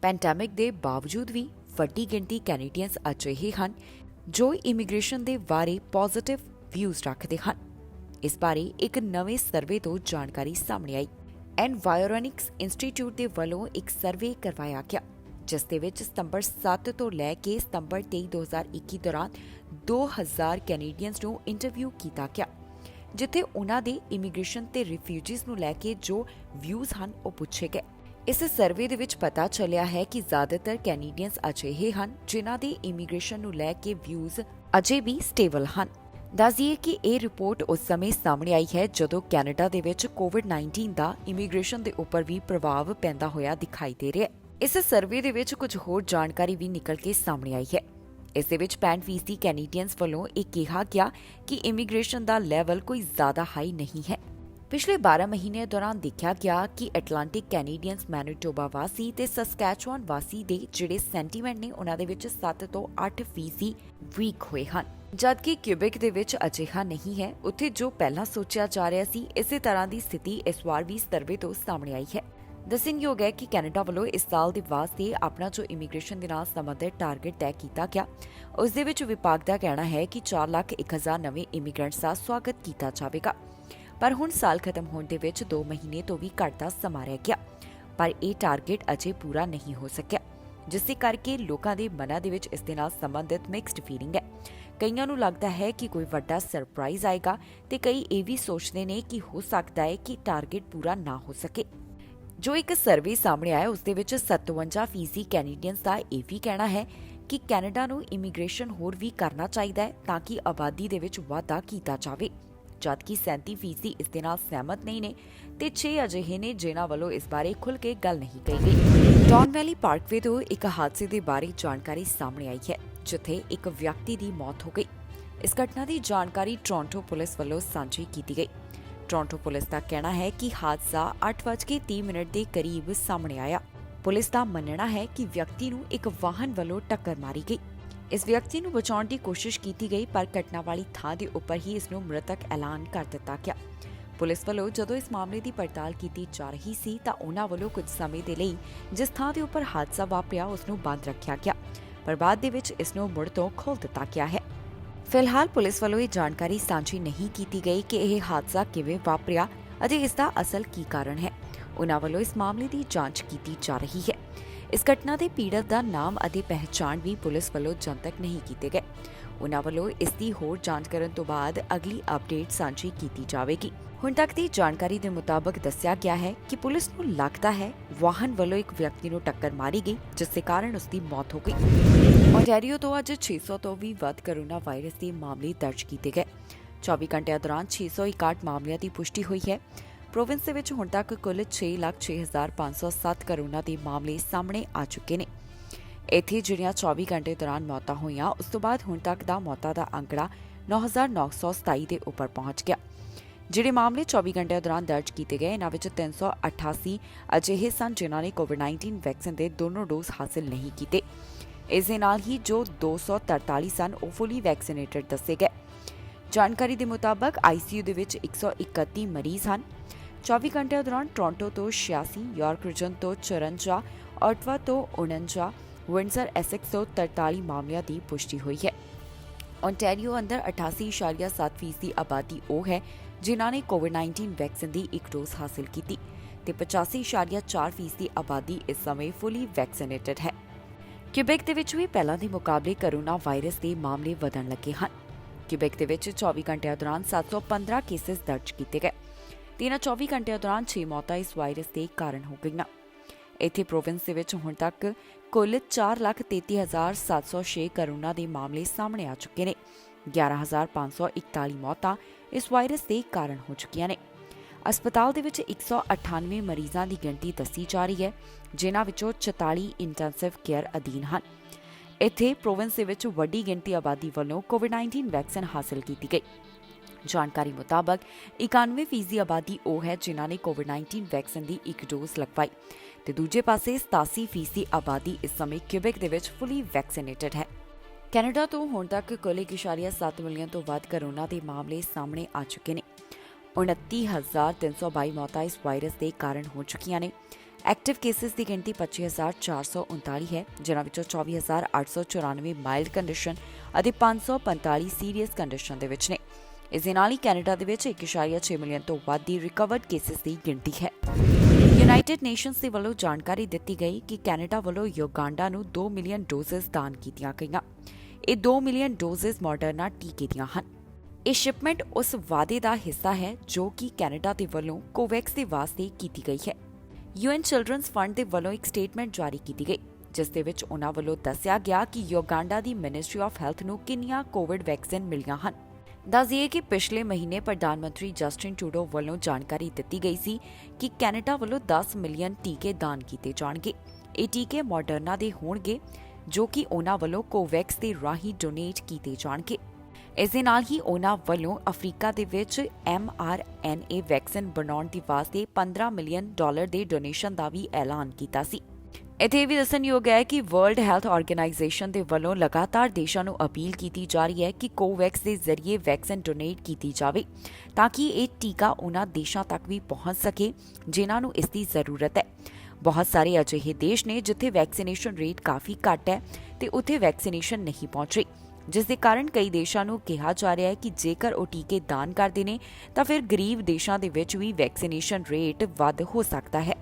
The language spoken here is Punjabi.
ਪੈਂਡੈਮਿਕ ਦੇ ਬਾਵਜੂਦ ਵੀ ਵੱਡੀ ਗਿਣਤੀ ਕੈਨੇਡੀਅਨਸ ਅਜਿਹੇ ਹਨ ਜੋ ਇਮੀਗ੍ਰੇਸ਼ਨ ਦੇ ਬਾਰੇ ਪੋਜ਼ਿਟਿਵ ਵਿਊਜ਼ ਰੱਖਦੇ ਹਨ। ਇਸ ਬਾਰੇ ਇੱਕ ਨਵੇਂ ਸਰਵੇ ਤੋਂ ਜਾਣਕਾਰੀ ਸਾਹਮਣੇ ਆਈ। ਐਨਵਾਇਰੋਨਿਕਸ ਇੰਸਟੀਚਿਊਟ ਦੇ ਵੱਲੋਂ ਇੱਕ ਸਰਵੇ ਕਰਵਾਇਆ ਗਿਆ, ਜਿਸ ਦੇ ਵਿੱਚ ਸਤੰਬਰ 7 ਤੋਂ ਲੈ ਕੇ ਸਤੰਬਰ 23, 2021 ਦੌਰਾਨ 2000 ਕੈਨੇਡੀਅਨਸ ਨੂੰ ਇੰਟਰਵਿਊ ਕੀਤਾ ਗਿਆ, ਜਿੱਥੇ ਉਨ੍ਹਾਂ ਦੇ ਇਮੀਗ੍ਰੇਸ਼ਨ ਤੇ ਰਿਫਿਊਜੀਜ਼ ਨੂੰ ਲੈ ਕੇ ਜੋ ਵਿਊਜ਼ ਹਨ ਉਹ ਪੁੱਛੇ ਗਏ। ਇਸ ਸਰਵੇ ਦੇ ਵਿੱਚ ਪਤਾ ਚੱਲਿਆ ਹੈ ਕਿ ਜ਼ਿਆਦਾਤਰ ਕੈਨੇਡੀਅਨਸ ਅਜਿਹੇ ਹਨ ਜਿਨ੍ਹਾਂ ਦੇ ਇਮੀਗ੍ਰੇਸ਼ਨ ਨੂੰ ਲੈ ਕੇ ਵਿਊਜ਼ ਅਜੇ ਵੀ ਸਟੇਬਲ ਹਨ। ਦੱਸ ਦਈਏ ਕਿ ਇਹ ਰਿਪੋਰਟ ਉਸ ਸਮੇਂ ਸਾਹਮਣੇ ਆਈ ਹੈ ਜਦੋਂ ਕੈਨੇਡਾ ਦੇ ਵਿੱਚ ਕੋਵਿਡ-19 ਦਾ ਇਮੀਗ੍ਰੇਸ਼ਨ ਦੇ ਉੱਪਰ ਵੀ ਪ੍ਰਭਾਵ ਪੈਂਦਾ ਹੋਇਆ ਦਿਖਾਈ ਦੇ ਰਿਹਾ ਹੈ। ਇਸ ਸਰਵੇ ਦੇ ਵਿੱਚ ਕੁਝ ਹੋਰ ਜਾਣਕਾਰੀ ਵੀ ਨਿਕਲ ਕੇ ਸਾਹਮਣੇ ਆਈ ਹੈ। ਇਸ ਦੇ ਵਿੱਚ 65% ਕੈਨੇਡੀਅਨਸ ਵੱਲੋਂ ਇਹ ਕਿਹਾ ਗਿਆ ਕਿ ਇਮੀਗ੍ਰੇਸ਼ਨ ਦਾ ਲੈਵਲ ਕੋਈ ਜ਼ਿਆਦਾ ਹਾਈ ਨਹੀਂ ਹੈ। ਪਿਛਲੇ 12 ਮਹੀਨਿਆਂ ਦੌਰਾਨ ਦੇਖਿਆ ਗਿਆ ਕਿ ਐਟਲਾਂਟਿਕ ਕੈਨੇਡੀਅਨਸ ਮੈਨੀਟੋਬਾ ਵਾਸੀ ਤੇ ਸਸਕੈਚੁਆਨ ਵਾਸੀ ਦੇ ਜਿਹੜੇ ਸੈਂਟੀਮੈਂਟ ਨੇ ਉਹਨਾਂ ਦੇ ਵਿੱਚ 7 ਤੋਂ 8% ਵੀਕ ਹੋਏ ਹਨ, ਜਦਕਿ ਕਿਊਬਿਕ ਦੇ ਵਿੱਚ ਅਜਿਹਾ ਨਹੀਂ ਹੈ। ਉੱਥੇ ਜੋ ਪਹਿਲਾਂ ਸੋਚਿਆ ਜਾ ਰਿਹਾ ਸੀ, ਇਸੇ ਤਰ੍ਹਾਂ ਦੀ ਸਥਿਤੀ ਇਸ ਵਾਰ ਵੀ ਸਰਵੇ ਤੋਂ ਸਾਹਮਣੇ ਆਈ ਹੈ। ਦੱਸਣਯੋਗ ਹੈ ਕਿ ਕੈਨੇਡਾ ਵੱਲੋਂ ਇਸ ਸਾਲ ਦੇ ਵਾਸਤੇ ਆਪਣਾ ਜੋ ਇਮੀਗ੍ਰੇਸ਼ਨ ਦੇ ਨਾਲ ਸੰਬੰਧਿਤ ਟਾਰਗੇਟ ਤੈਅ ਕੀਤਾ ਗਿਆ, ਉਸ ਦੇ ਵਿੱਚ ਵਿਭਾਗ ਦਾ ਕਹਿਣਾ ਹੈ ਕਿ 4,01,000 ਨਵੇਂ ਇਮੀਗ੍ਰੈਂਟਸ ਦਾ ਸਵਾਗਤ ਕੀਤਾ ਜਾਵੇਗਾ। ਪਰ ਹੁਣ ਸਾਲ ਖਤਮ ਹੋਣ ਦੇ ਵਿੱਚ 2 ਮਹੀਨੇ ਤੋਂ ਵੀ ਘੱਟ ਦਾ ਸਮਾਂ ਰਹਿ ਗਿਆ, ਪਰ ਇਹ ਟਾਰਗੇਟ ਅਜੇ ਪੂਰਾ ਨਹੀਂ ਹੋ ਸਕਿਆ, ਜਿਸ ਦੇ ਕਰਕੇ ਲੋਕਾਂ ਦੇ ਮਨਾਂ ਦੇ ਵਿੱਚ ਇਸ ਦੇ ਨਾਲ ਸੰਬੰਧਿਤ ਮਿਕਸਡ ਫੀਲਿੰਗ ਹੈ। ਕਈਆਂ ਨੂੰ ਲੱਗਦਾ ਹੈ ਕਿ ਕੋਈ ਵੱਡਾ ਸਰਪ੍ਰਾਈਜ਼ ਆਏਗਾ ਤੇ ਕਈ ਇਹ ਵੀ ਸੋਚਦੇ ਨੇ ਕਿ ਹੋ ਸਕਦਾ ਹੈ ਕਿ ਟਾਰਗੇਟ ਪੂਰਾ ਨਾ ਹੋ ਸਕੇ। ਜੋ ਇੱਕ ਸਰਵੇ ਸਾਹਮਣੇ ਆਇਆ ਉਸ ਦੇ ਵਿੱਚ 57% ਕੈਨੇਡੀਅਨਸ ਦਾ ਇਹ ਵੀ ਕਹਿਣਾ ਹੈ ਕਿ ਕੈਨੇਡਾ ਨੂੰ ਇਮੀਗ੍ਰੇਸ਼ਨ ਹੋਰ ਵੀ ਕਰਨਾ ਚਾਹੀਦਾ ਹੈ ਤਾਂ ਕਿ ਆਬਾਦੀ ਦੇ ਵਿੱਚ ਵਾਧਾ ਕੀਤਾ ਜਾਵੇ, ਜਦਕਿ 37% ਇਸ ਦੇ ਨਾਲ ਸਹਿਮਤ ਨਹੀਂ ਨੇ ਤੇ 6 ਅਜਿਹੇ ਨੇ ਜਿਨ੍ਹਾਂ ਵੱਲੋਂ ਇਸ ਬਾਰੇ ਖੁੱਲ੍ਹ ਕੇ ਗੱਲ ਨਹੀਂ ਕਹੀ ਗਈ। ਡੌਨ ਵੈਲੀ ਪਾਰਕਵੇ ਤੋਂ ਇੱਕ ਹਾਦਸੇ ਦੇ ਬਾਰੇ ਜਾਣਕਾਰੀ ਸਾਹਮਣੇ ਆਈ ਹੈ, ਜਿੱਥੇ ਇੱਕ ਵਿਅਕਤੀ ਦੀ ਮੌਤ ਹੋ ਗਈ। ਇਸ ਘਟਨਾ ਦੀ ਜਾਣਕਾਰੀ ਟੋਰਾਂਟੋ ਪੁਲਿਸ ਵੱਲੋਂ ਸਾਂਝੀ ਕੀਤੀ ਗਈ। ਟੋਰਾਂਟੋ ਪੁਲਿਸ ਦਾ ਕਹਿਣਾ ਹੈ ਕਿ ਹਾਦਸਾ 8:30 ਦੇ ਕਰੀਬ ਸਾਹਮਣੇ ਆਇਆ। ਪੁਲਿਸ ਦਾ ਮੰਨਣਾ ਹੈ ਕਿ ਵਿਅਕਤੀ ਨੂੰ ਇੱਕ ਵਾਹਨ ਵੱਲੋਂ ਟੱਕਰ ਮਾਰੀ ਗਈ। ਇਸ ਵਿਅਕਤੀ ਨੂੰ ਬਚਾਉਣ ਦੀ ਕੋਸ਼ਿਸ਼ ਕੀਤੀ ਗਈ, ਪਰ ਘਟਨਾ ਵਾਲੀ ਥਾਂ ਦੇ ਉੱਪਰ ਹੀ ਇਸ ਨੂੰ ਮ੍ਰਿਤਕ ਐਲਾਨ ਕਰ ਦਿੱਤਾ ਗਿਆ। ਪੁਲਿਸ ਵੱਲੋਂ ਜਦੋਂ ਇਸ ਮਾਮਲੇ ਦੀ ਪੜਤਾਲ ਕੀਤੀ ਜਾ ਰਹੀ ਸੀ ਤਾਂ ਉਹਨਾਂ ਵੱਲੋਂ ਕੁਝ ਸਮੇਂ ਦੇ ਲਈ ਜਿਸ ਥਾਂ ਦੇ ਉੱਪਰ ਹਾਦਸਾ ਵਾਪਰਿਆ ਉਸ ਨੂੰ ਬੰਦ ਰੱਖਿਆ ਗਿਆ, ਪਰ ਬਾਅਦ ਦੇ ਵਿੱਚ ਇਸ ਨੂੰ ਮੁੜ ਤੋਂ ਖੋਲ੍ਹ ਦਿੱਤਾ ਗਿਆ ਹੈ। ਫਿਲਹਾਲ ਪੁਲਿਸ ਵੱਲੋਂ ਇਹ ਜਾਣਕਾਰੀ ਸਾਂਝੀ ਨਹੀਂ ਕੀਤੀ ਗਈ ਕਿ ਇਹ ਹਾਦਸਾ ਕਿਵੇਂ ਵਾਪਰਿਆ ਅਤੇ ਇਸ ਦਾ ਅਸਲ ਕੀ ਕਾਰਨ ਹੈ। ਉਨ੍ਹਾਂ ਵੱਲੋਂ ਇਸ ਮਾਮਲੇ ਦੀ ਜਾਂਚ ਕੀਤੀ ਜਾ ਰਹੀ ਹੈ। ਇਸ ਘਟਨਾ ਦੇ ਪੀੜਤ ਦਾ ਨਾਮ ਅਤੇ ਪਹਿਚਾਣ ਵੀ ਪੁਲਿਸ ਵੱਲੋਂ ਜਨਤਕ ਨਹੀਂ ਕੀਤੇ ਗਏ। ਉਨ੍ਹਾਂ ਵੱਲੋਂ ਇਸ ਦੀ ਹੋਰ ਜਾਂਚ ਕਰਨ ਤੋਂ ਬਾਅਦ ਅਗਲੀ ਅਪਡੇਟ ਸਾਂਝੀ ਕੀਤੀ ਜਾਵੇਗੀ। ਹੁਣ ਤੱਕ ਦੀ ਜਾਣਕਾਰੀ ਦੇ ਮੁਤਾਬਕ ਦੱਸਿਆ ਗਿਆ ਹੈ ਕਿ ਪੁਲਿਸ ਨੂੰ ਲੱਗਦਾ ਹੈ ਵਾਹਨ ਵੱਲੋਂ ਇੱਕ ਵਿਅਕਤੀ ਨੂੰ ਟੱਕਰ ਮਾਰੀ ਗਈ, ਜਿਸ ਦੇ ਕਾਰਨ ਉਸ ਦੀ ਮੌਤ ਹੋ ਗਈ। ਓਨਟਾਰੀਓ ਤੋਂ ਅੱਜ 600 ਤੋਂ ਵੀ ਵੱਧ ਕੋਰੋਨਾ ਵਾਇਰਸ ਦੇ ਮਾਮਲੇ ਦਰਜ ਕੀਤੇ ਗਏ। 24 ਘੰਟਿਆਂ ਦੌਰਾਨ 661 ਮਾਮਲਿਆਂ ਦੀ ਪੁਸ਼ਟੀ ਹੋਈ ਹੈ। ਪ੍ਰੋਵਿੰਸ ਦੇ ਵਿੱਚ ਹੁਣ ਤੱਕ ਕੁੱਲ 6,06,507 ਕੋਰੋਨਾ ਦੇ ਮਾਮਲੇ ਸਾਹਮਣੇ ਆ ਚੁੱਕੇ ਨੇ। ਇੱਥੇ ਜਿਹੜੀਆਂ 24 ਘੰਟੇ ਦੌਰਾਨ ਮੌਤਾਂ ਹੋਈਆਂ, ਉਸ ਤੋਂ ਬਾਅਦ ਹੁਣ ਤੱਕ ਦਾ ਮੌਤਾਂ ਦਾ ਅੰਕੜਾ 9,927 ਦੇ ਉੱਪਰ ਪਹੁੰਚ ਗਿਆ। ਜਿਹੜੇ ਮਾਮਲੇ 24 ਘੰਟਿਆਂ ਦੌਰਾਨ ਦਰਜ ਕੀਤੇ ਗਏ, ਇਹਨਾਂ ਵਿੱਚ 388 ਅਜਿਹੇ ਸਨ ਜਿਨ੍ਹਾਂ ਨੇ ਕੋਵਿਡ-19 ਵੈਕਸੀਨ ਦੇ ਦੋਨੋਂ ਡੋਜ਼ ਹਾਸਲ ਨਹੀਂ ਕੀਤੇ। ਇਸ ਦੇ ਨਾਲ ਹੀ ਜੋ 243 ਸਨ ਉਹ ਫੁੱਲੀ ਵੈਕਸੀਨੇਟਡ ਦੱਸੇ ਗਏ। ਜਾਣਕਾਰੀ ਦੇ ਮੁਤਾਬਕ ICU ਦੇ ਵਿੱਚ 131 ਮਰੀਜ਼ ਹਨ। 24 ਘੰਟਿਆਂ ਦੌਰਾਨ ਟੋਰਾਂਟੋ ਤੋਂ 86, ਯਾਰਕ ਰੀਜਨ ਤੋਂ 54, ਓਟਵਾ ਤੋਂ 49, ਵਿੰਡਸਰ ਐਸੈਕਸ ਤੋਂ 43 ਮਾਮਲਿਆਂ ਦੀ ਪੁਸ਼ਟੀ ਹੋਈ ਹੈ। ਓਨਟਾਰੀਓ ਅੰਦਰ 88.7% ਆਬਾਦੀ ਉਹ ਹੈ ਜਿਨ੍ਹਾਂ ਨੇ ਕੋਵਿਡ-19 ਵੈਕਸੀਨ ਦੀ ਇੱਕ ਡੋਜ਼ ਹਾਸਲ ਕੀਤੀ ਤੇ 85.4% ਆਬਾਦੀ ਇਸ ਸਮੇਂ ਫੁੱਲੀ ਵੈਕਸੀਨੇਟਡ ਹੈ। ਕਿਊਬੈਕ ਦੇ ਵਿੱਚ ਵੀ ਪਹਿਲਾਂ ਦੇ ਮੁਕਾਬਲੇ ਕੋਰੋਨਾ ਵਾਇਰਸ ਦੇ ਮਾਮਲੇ ਵਧਣ ਲੱਗੇ ਹਨ। ਕਿਊਬੈਕ ਦੇ ਵਿੱਚ 24 ਘੰਟਿਆਂ ਦੌਰਾਨ 715 ਕੇਸਿਸ ਦਰਜ ਕੀਤੇ ਗਏ ਤੇ ਇਹਨਾਂ 24 ਘੰਟਿਆਂ ਦੌਰਾਨ 6 ਮੌਤਾਂ ਇਸ ਵਾਇਰਸ ਦੇ ਕਾਰਨ ਹੋ ਗਈਆਂ। ਇੱਥੇ ਪ੍ਰੋਵਿੰਸ ਦੇ ਵਿੱਚ ਹੁਣ ਤੱਕ ਕੁੱਲ 4,33,706 ਕੋਰੋਨਾ ਦੇ ਮਾਮਲੇ ਸਾਹਮਣੇ ਆ ਚੁੱਕੇ ਨੇ। 11,541 ਮੌਤਾਂ ਇਸ ਵਾਇਰਸ ਦੇ ਕਾਰਨ ਹੋ ਚੁੱਕੀਆਂ ਨੇ। अस्पताल ਦੇ ਵਿੱਚ 198 ਮਰੀਜ਼ਾਂ ਦੀ ਗਿਣਤੀ ਦੱਸੀ ਜਾ ਰਹੀ ਹੈ, ਜਿਨ੍ਹਾਂ ਵਿੱਚੋਂ 44 ਇੰਟੈਂਸਿਵ ਕੇਅਰ ਅਧੀਨ ਹਨ। ਇੱਥੇ ਪ੍ਰੋਵਿੰਸ ਦੇ ਵਿੱਚ ਵੱਡੀ ਗਿਣਤੀ ਆਬਾਦੀ ਵੱਲੋਂ ਕੋਵਿਡ-19 ਵੈਕਸੀਨ ਹਾਸਲ ਕੀਤੀ ਗਈ। ਜਾਣਕਾਰੀ ਮੁਤਾਬਕ 91% ਆਬਾਦੀ ਉਹ ਹੈ ਜਿਨ੍ਹਾਂ ਨੇ ਕੋਵਿਡ-19 ਵੈਕਸੀਨ ਦੀ ਇੱਕ ਡੋਜ਼ ਲਗਵਾਈ ਤੇ ਦੂਜੇ ਪਾਸੇ 87% ਆਬਾਦੀ ਇਸ ਸਮੇਂ ਕਿਊਬੈਕ ਦੇ ਵਿੱਚ ਫੁੱਲੀ ਵੈਕਸੀਨੇਟਡ ਹੈ। ਕੈਨੇਡਾ ਤੋਂ ਹੁਣ ਤੱਕ ਕੁੱਲ 1.7 ਮਿਲੀਅਨ ਤੋਂ ਵੱਧ ਕੋਰੋਨਾ ਦੇ ਮਾਮਲੇ ਸਾਹਮਣੇ ਆ ਚੁੱਕੇ ਨੇ। 29,322 ਮੌਤਾਂ ਇਸ ਵਾਇਰਸ ਦੇ ਕਾਰਨ ਹੋ ਚੁੱਕੀਆਂ ਨੇ। ਐਕਟਿਵ ਕੇਸਿਸ ਦੀ ਗਿਣਤੀ 25,439 ਹੈ, ਜਿਨ੍ਹਾਂ ਵਿੱਚੋਂ 24,894 ਮਾਈਲਡ ਕੰਡੀਸ਼ਨ ਅਤੇ 545 ਸੀਰੀਅਸ ਕੰਡੀਸ਼ਨ ਦੇ ਵਿੱਚ ਨੇ। ਇਸ ਦੇ ਨਾਲ ਹੀ ਕੈਨੇਡਾ ਦੇ ਵਿੱਚ 1.6 ਮਿਲੀਅਨ ਤੋਂ ਵੱਧ ਦੀ ਰਿਕਵਰਡ ਕੇਸਿਸ ਦੀ ਗਿਣਤੀ ਹੈ। ਯੂਨਾਈਟਿਡ ਨੇਸ਼ਨਸ ਦੇ ਵੱਲੋਂ ਜਾਣਕਾਰੀ ਦਿੱਤੀ ਗਈ ਕਿ ਕੈਨੇਡਾ ਵੱਲੋਂ ਯੁਗਾਂਡਾ ਨੂੰ 2 ਮਿਲੀਅਨ ਡੋਜ਼ਸ ਦਾਨ ਕੀਤੀਆਂ ਗਈਆਂ। ਇਹ 2 ਮਿਲੀਅਨ ਡੋਜ਼ਸ ਮੋਡਰਨਾ ਟੀਕੇ ਦੀਆਂ ਹਨ। ਇਹ ਸ਼ਿਪਮੈਂਟ ਉਸ ਵਾਅਦੇ ਦਾ ਹਿੱਸਾ ਹੈ ਜੋ ਕਿ ਕੈਨੇਡਾ ਦੇ ਵੱਲੋਂ ਕੋਵੈਕਸ ਦੇ ਵਾਸਤੇ ਕੀਤੀ ਗਈ ਹੈ। UN ਚਿਲਡਰਨਸ ਫੰਡ ਦੇ ਵੱਲੋਂ ਇੱਕ ਸਟੇਟਮੈਂਟ ਜਾਰੀ ਕੀਤੀ ਗਈ, ਜਿਸ ਦੇ ਵਿੱਚ ਉਨ੍ਹਾਂ ਵੱਲੋਂ ਦੱਸਿਆ ਗਿਆ ਕਿ Uganda the ministry of health ਨੂੰ ਕਿੰਨੀਆਂ ਕੋਵਿਡ ਵੈਕਸੀਨ ਮਿਲੀਆਂ ਹਨ। ਦੱਸ ਦਈਏ ਕਿ ਪਿਛਲੇ ਮਹੀਨੇ ਪ੍ਰਧਾਨ ਮੰਤਰੀ ਜਸਟਿਨ ਟਰੂਡੋ ਵੱਲੋਂ ਜਾਣਕਾਰੀ ਦਿੱਤੀ ਗਈ ਸੀ ਕਿ ਕੈਨੇਡਾ ਵੱਲੋਂ 10 ਮਿਲੀਅਨ ਟੀਕੇ ਦਾਨ ਕੀਤੇ ਜਾਣਗੇ। ਇਹ ਟੀਕੇ ਮਾਡਰਨਾ ਦੇ ਹੋਣਗੇ, ਜੋ ਕਿ ਉਨ੍ਹਾਂ ਵੱਲੋਂ ਕੋਵੈਕਸ ਦੇ ਰਾਹੀਂ ਡੋਨੇਟ ਕੀਤੇ ਜਾਣਗੇ। ਇਸ ਦੇ ਨਾਲ ਹੀ ਉਨ੍ਹਾਂ ਵੱਲੋਂ ਅਫਰੀਕਾ ਦੇ ਵਿੱਚ mRNA ਵੈਕਸੀਨ ਬਣਾਉਣ ਦੀ ਵਾਸਤੇ $15 ਮਿਲੀਅਨ ਦੇ ਡੋਨੇਸ਼ਨ ਦਾ ਵੀ ਐਲਾਨ ਕੀਤਾ ਸੀ। ਇੱਥੇ ਇਹ ਵੀ ਦੱਸਣਯੋਗ ਹੈ ਕਿ ਵਰਲਡ ਹੈਲਥ ਆਰਗੇਨਾਈਜੇਸ਼ਨ ਦੇ ਵੱਲੋਂ ਲਗਾਤਾਰ ਦੇਸ਼ਾਂ ਨੂੰ ਅਪੀਲ ਕੀਤੀ ਜਾ ਰਹੀ ਹੈ ਕਿ ਕੋਵੈਕਸ ਦੇ ਜ਼ਰੀਏ ਵੈਕਸੀਨ ਡੋਨੇਟ ਕੀਤੀ ਜਾਵੇ ਤਾਂ ਕਿ ਇਹ ਟੀਕਾ ਉਨ੍ਹਾਂ ਦੇਸ਼ਾਂ ਤੱਕ ਵੀ ਪਹੁੰਚ ਸਕੇ ਜਿਨ੍ਹਾਂ ਨੂੰ ਇਸ ਦੀ ਜ਼ਰੂਰਤ ਹੈ। ਬਹੁਤ ਸਾਰੇ ਅਜਿਹੇ ਦੇਸ਼ ਨੇ ਜਿੱਥੇ ਵੈਕਸੀਨੇਸ਼ਨ ਰੇਟ ਕਾਫੀ ਘੱਟ ਹੈ ਤੇ ਉੱਥੇ ਵੈਕਸੀਨੇਸ਼ਨ ਨਹੀਂ ਪਹੁੰਚ ਰਹੀ, ਜਿਸ ਦੇ ਕਾਰਨ ਕਈ ਦੇਸ਼ਾਂ ਨੂੰ ਕਿਹਾ ਜਾ ਰਿਹਾ ਹੈ ਕਿ ਜੇਕਰ ਉਹ ਟੀਕੇ ਦਾਨ ਕਰਦੇ ਨੇ ਤਾਂ ਫਿਰ ਗਰੀਬ ਦੇਸ਼ਾਂ ਦੇ ਵਿੱਚ ਵੀ ਵੈਕਸੀਨੇਸ਼ਨ ਰੇਟ ਵੱਧ ਹੋ ਸਕਦਾ ਹੈ।